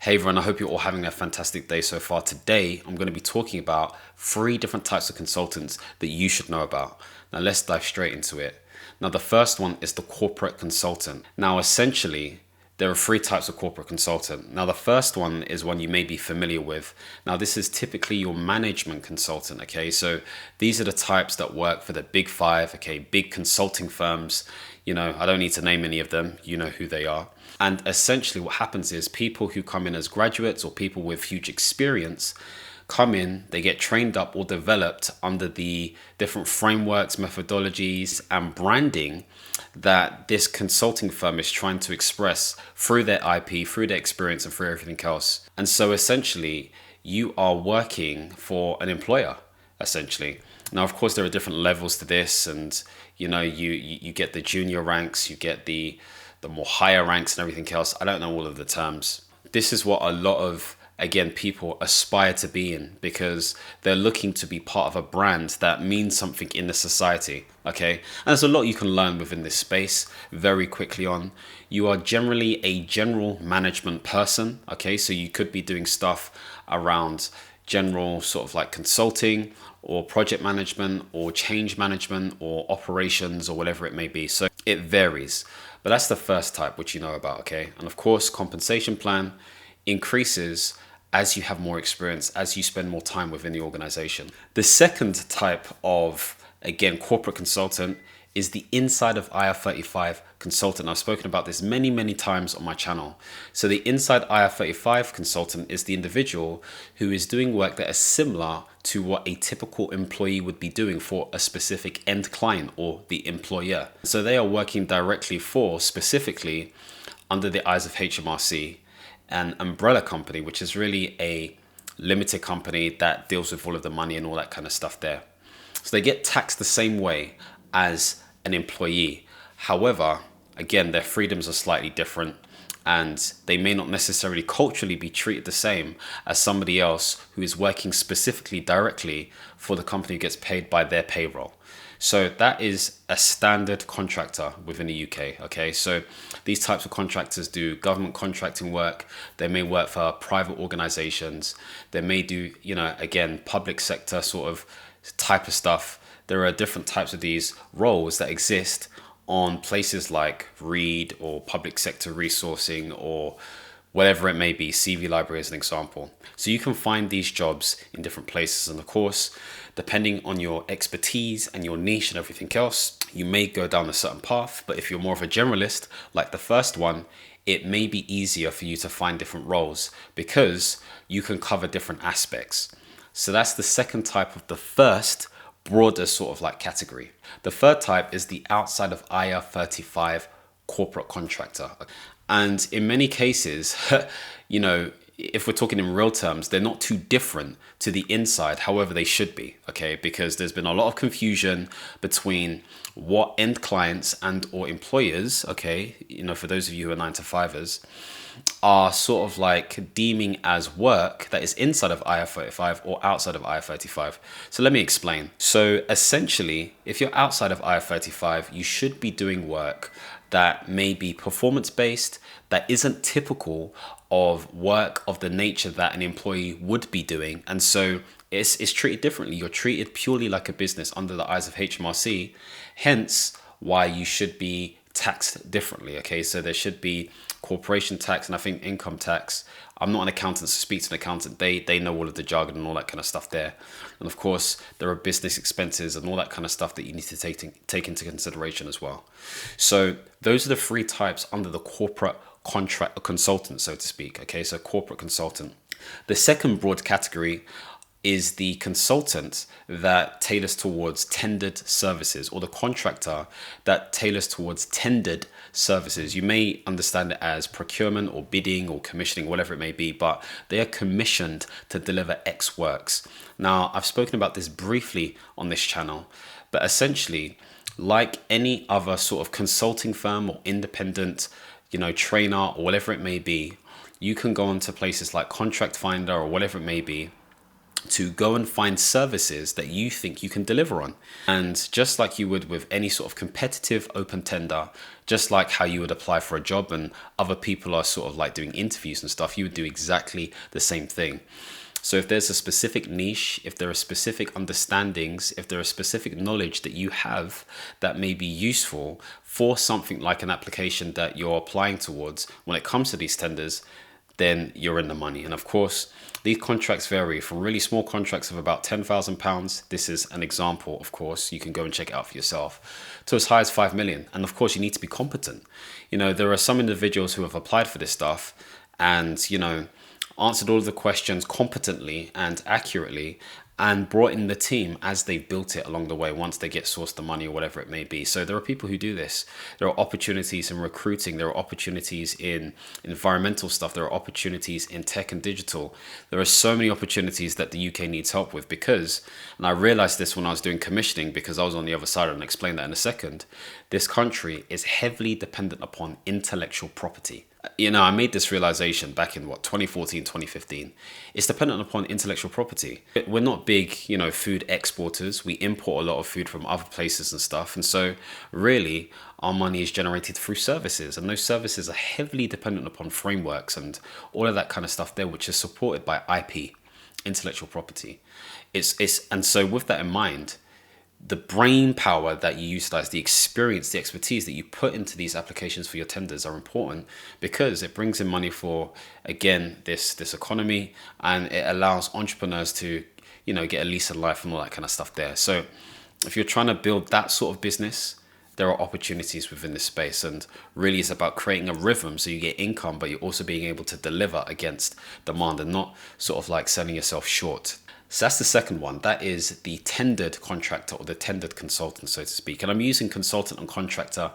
Hey everyone, I hope you're all having a fantastic day so far. Today, I'm going to be talking about 3 different types of consultants that you should know about. Now, let's dive straight into it. Now, the first one is the corporate consultant. Now, essentially, there are 3 types of corporate consultant. Now, the first one is one you may be familiar with. Now, this is typically your management consultant, okay? So these are the types that work for the big 5, okay? Big consulting firms. I don't need to name any of them. You know who they are. And essentially what happens is people who come in as graduates or people with huge experience come in, they get trained up or developed under the different frameworks, methodologies, and branding that this consulting firm is trying to express through their IP, through their experience, and through everything else. And so essentially, you are working for an employer, essentially. Now, of course, there are different levels to this, and you get the junior ranks, you get the more higher ranks and everything else. I don't know all of the terms. This is what a lot of, again, people aspire to be in because they're looking to be part of a brand that means something in the society, okay? And there's a lot you can learn within this space very quickly on. You are generally a general management person, okay? So you could be doing stuff around general sort of like consulting or project management or change management or operations or whatever it may be. So it varies. But that's the first type, which you know about, okay? And of course, compensation plan increases as you have more experience, as you spend more time within the organization. The second type of, again, corporate consultant is the inside of IR35 consultant. I've spoken about this many, many times on my channel. So the inside IR35 consultant is the individual who is doing work that is similar to what a typical employee would be doing for a specific end client or the employer. So they are working directly for, specifically, under the eyes of HMRC, an umbrella company, which is really a limited company that deals with all of the money and all that kind of stuff there. So they get taxed the same way as an employee. However, again, their freedoms are slightly different and they may not necessarily culturally be treated the same as somebody else who is working specifically directly for the company who gets paid by their payroll. So that is a standard contractor within the UK, okay? So these types of contractors do government contracting work. They may work for private organizations. They may do, again, public sector sort of type of stuff. There are different types of these roles that exist on places like Reed or public sector resourcing or whatever it may be, CV library as an example. So you can find these jobs in different places. And of course, depending on your expertise and your niche and everything else, you may go down a certain path. But if you're more of a generalist, like the first one, it may be easier for you to find different roles because you can cover different aspects. So that's the second type of the first broader sort of like category. The third type is the outside of IR35 corporate contractor. And in many cases, if we're talking in real terms, they're not too different to the inside. However, they should be, okay? Because there's been a lot of confusion between what end clients and or employers, okay? For those of you who are 9-to-5ers, are sort of like deeming as work that is inside of IR35 or outside of IR35. So let me explain. So essentially, if you're outside of IR35, you should be doing work that may be performance-based, that isn't typical of work of the nature that an employee would be doing. And so it's treated differently. You're treated purely like a business under the eyes of HMRC, hence why you should be taxed differently, okay? So there should be corporation tax and I think income tax. I'm not an accountant, so speak to an accountant. They know all of the jargon and all that kind of stuff there. And of course, there are business expenses and all that kind of stuff that you need to take into consideration as well. So those are the 3 types under the corporate contract consultant, so to speak. Okay, so corporate consultant. The second broad category is the consultant that tailors towards tendered services, or the contractor that tailors towards tendered services. You may understand it as procurement or bidding or commissioning, whatever it may be, but they are commissioned to deliver X works. Now, I've spoken about this briefly on this channel, but essentially, like any other sort of consulting firm or independent, trainer or whatever it may be, you can go onto places like Contract Finder or whatever it may be, to go and find services that you think you can deliver on. And just like you would with any sort of competitive open tender, just like how you would apply for a job and other people are sort of like doing interviews and stuff, you would do exactly the same thing. So if there's a specific niche, if there are specific understandings, if there are specific knowledge that you have that may be useful for something like an application that you're applying towards when it comes to these tenders, then you're in the money. And of course, these contracts vary from really small contracts of about £10,000. This is an example, of course, you can go and check it out for yourself, to as high as 5 million. And of course, you need to be competent. There are some individuals who have applied for this stuff and, answered all of the questions competently and accurately and brought in the team as they've built it along the way once they get sourced the money or whatever it may be. So there are people who do this. There are opportunities in recruiting. There are opportunities in environmental stuff. There are opportunities in tech and digital. There are so many opportunities that the UK needs help with because, and I realized this when I was doing commissioning because I was on the other side, and I'll explain that in a second, this country is heavily dependent upon intellectual property. I made this realization back in 2014, 2015. It's dependent upon intellectual property. We're not big, food exporters. We import a lot of food from other places and stuff. And so really our money is generated through services, and those services are heavily dependent upon frameworks and all of that kind of stuff there, which is supported by IP, intellectual property. And so with that in mind, the brain power that you utilize, the experience, the expertise that you put into these applications for your tenders are important because it brings in money for, again, this economy, and it allows entrepreneurs to, get a lease of life and all that kind of stuff there. So if you're trying to build that sort of business, there are opportunities within this space, and really it's about creating a rhythm so you get income, but you're also being able to deliver against demand and not sort of like selling yourself short. So that's the second one. That is the tendered contractor or the tendered consultant, so to speak. And I'm using consultant and contractor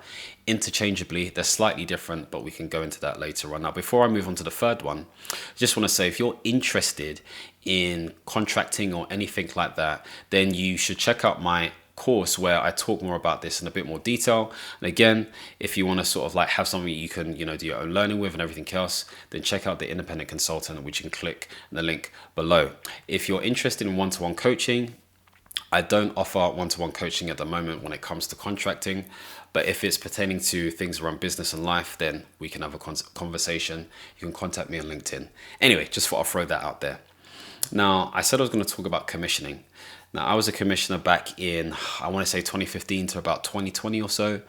interchangeably. They're slightly different, but we can go into that later on. Now, before I move on to the third one, I just want to say if you're interested in contracting or anything like that, then you should check out my course where I talk more about this in a bit more detail. And again, if you want to sort of like have something you can, do your own learning with and everything else, then check out the independent consultant, which you can click the link below. If you're interested in one-to-one coaching, I don't offer one-to-one coaching at the moment when it comes to contracting, but if it's pertaining to things around business and life, then we can have a conversation. You can contact me on LinkedIn. Anyway, just thought I'll throw that out there. Now, I said I was going to talk about commissioning. Now, I was a commissioner back in, I want to say 2015 to about 2020 or so.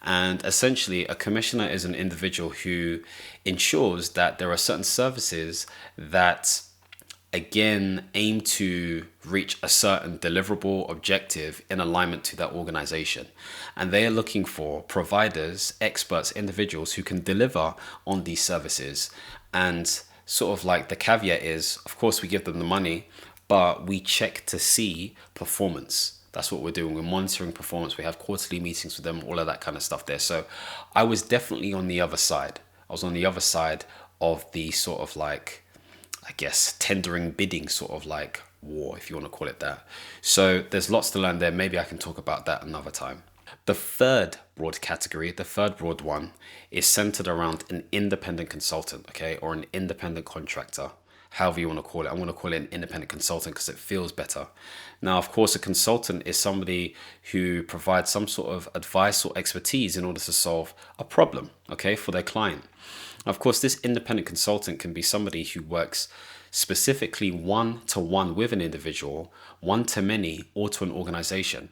And essentially, a commissioner is an individual who ensures that there are certain services that, again, aim to reach a certain deliverable objective in alignment to that organization. And they are looking for providers, experts, individuals who can deliver on these services. And sort of like the caveat is, of course, we give them the money, but we check to see performance. That's what we're doing. We're monitoring performance. We have quarterly meetings with them, all of that kind of stuff there. So I was definitely on the other side. I was on the other side of the sort of like, I guess, tendering, bidding sort of like war, if you want to call it that. So there's lots to learn there. Maybe I can talk about that another time. The third broad category, the third broad one, is centered around an independent consultant, okay, or an independent contractor. However you want to call it. I'm going to call it an independent consultant because it feels better. Now, of course, a consultant is somebody who provides some sort of advice or expertise in order to solve a problem, okay, for their client. Of course, this independent consultant can be somebody who works specifically one-to-one with an individual, one-to-many, or to an organization.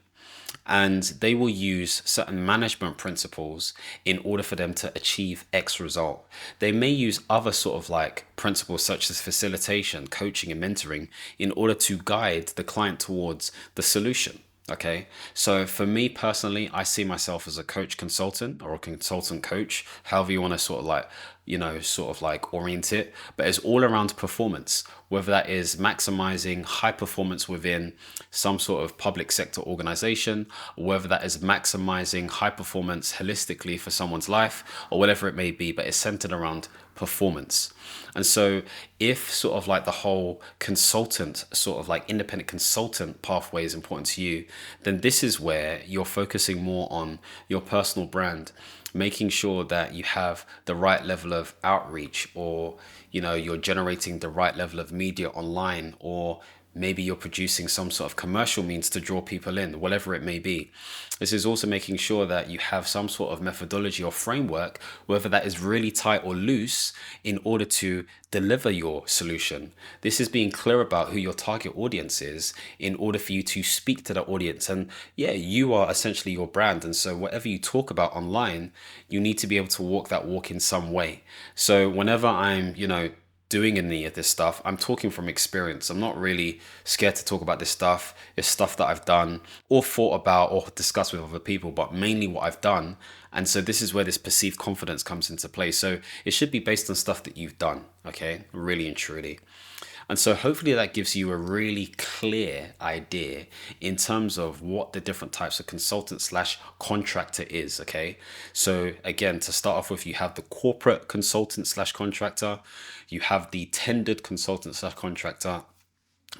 And they will use certain management principles in order for them to achieve X result. They may use other sort of like principles such as facilitation, coaching, and mentoring in order to guide the client towards the solution. Okay, so for me personally, I see myself as a coach consultant or a consultant coach, however you want to sort of like, sort of like orient it, but it's all around performance, whether that is maximizing high performance within some sort of public sector organization, or whether that is maximizing high performance holistically for someone's life, or whatever it may be, but it's centered around performance. And so if sort of like the whole consultant, sort of like independent consultant pathway is important to you, then this is where you're focusing more on your personal brand, making sure that you have the right level of outreach, or, you're generating the right level of media online, or Maybe you're producing some sort of commercial means to draw people in, whatever it may be. This is also making sure that you have some sort of methodology or framework, whether that is really tight or loose, in order to deliver your solution. This is being clear about who your target audience is in order for you to speak to that audience. And yeah, you are essentially your brand. And so whatever you talk about online, you need to be able to walk that walk in some way. So whenever I'm, doing any of this stuff, I'm talking from experience. I'm not really scared to talk about this stuff. It's stuff that I've done or thought about or discussed with other people, but mainly what I've done. And so this is where this perceived confidence comes into play. So it should be based on stuff that you've done, okay? Really and truly. And so hopefully that gives you a really clear idea in terms of what the different types of consultant slash contractor is. Okay. So again, to start off with, you have the corporate consultant slash contractor, you have the tendered consultant slash contractor,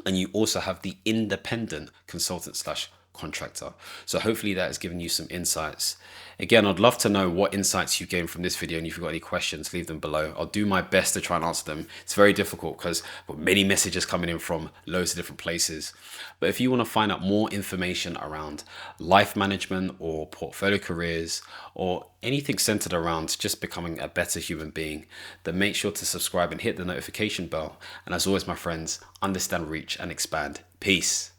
and you also have the independent consultant slash contractor. So hopefully that has given you some insights. Again, I'd love to know what insights you gained from this video, and if you've got any questions, leave them below. I'll do my best to try and answer them. It's very difficult because many messages coming in from loads of different places. But if you want to find out more information around life management or portfolio careers or anything centered around just becoming a better human being, then make sure to subscribe and hit the notification bell. And as always, my friends, understand, reach, and expand. Peace.